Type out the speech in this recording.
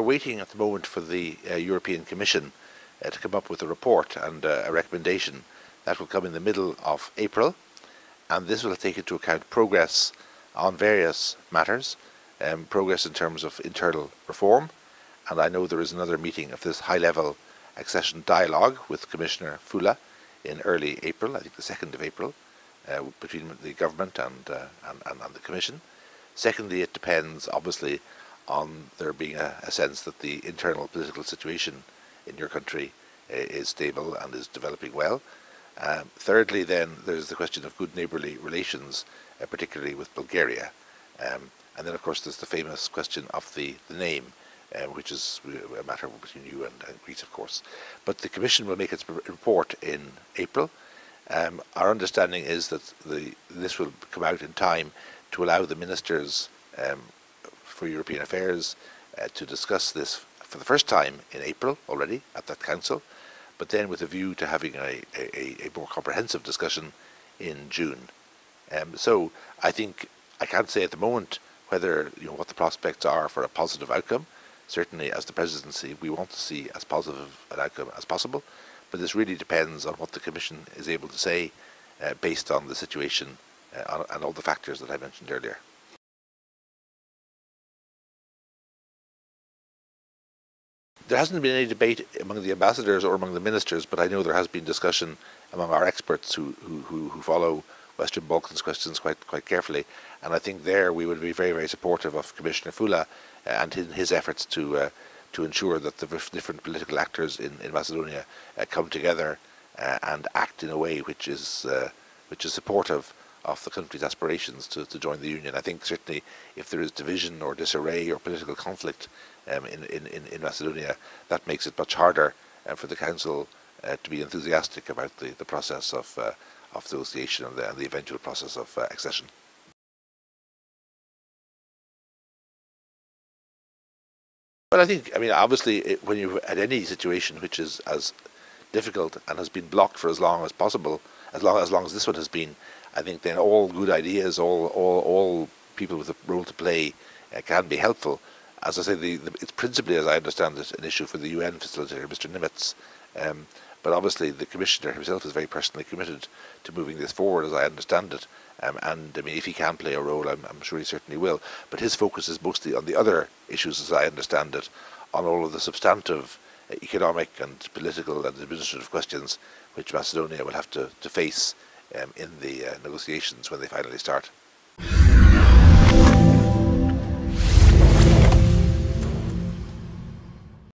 waiting at the moment for the European Commission to come up with a report and a recommendation that will come in the middle of April, and this will take into account progress on various matters, progress in terms of internal reform, and I know there is another meeting of this high-level accession dialogue with Commissioner Füle in early April, I think the 2nd of April, between the government and the Commission. Secondly, it depends obviously on there being a sense that the internal political situation in your country is stable and is developing well. Thirdly, then, there's the question of good neighbourly relations, particularly with Bulgaria. And then, of course, there's the famous question of the name, which is a matter between you and Greece, of course. But the Commission will make its report in April. Our understanding is that this will come out in time to allow the ministers for European Affairs to discuss this for the first time in April already at that council, but then with a view to having a more comprehensive discussion in June. So I think I can't say at the moment whether what the prospects are for a positive outcome. Certainly, as the presidency, we want to see as positive an outcome as possible, but this really depends on what the Commission is able to say based on the situation and all the factors that I mentioned earlier. There hasn't been any debate among the ambassadors or among the ministers, but I know there has been discussion among our experts who follow Western Balkans questions quite carefully, and I think there we would be very, very supportive of Commissioner Füle and his efforts to ensure that the different political actors in Macedonia come together and act in a way which is supportive of the country's aspirations to join the Union. I think certainly if there is division or disarray or political conflict in Macedonia, that makes it much harder for the Council to be enthusiastic about the process of negotiation and the eventual process of accession. But I think, obviously, when you've had any situation which is as difficult and has been blocked for as long as possible, as long as this one has been, I think then all good ideas, all people with a role to play can be helpful. As I say, it's principally, as I understand it, an issue for the UN facilitator, Mr. Nimitz. But obviously the Commissioner himself is very personally committed to moving this forward, as I understand it. And if he can play a role, I'm sure he certainly will. But his focus is mostly on the other issues, as I understand it, on all of the substantive economic and political and administrative questions which Macedonia will have to face in the negotiations when they finally start.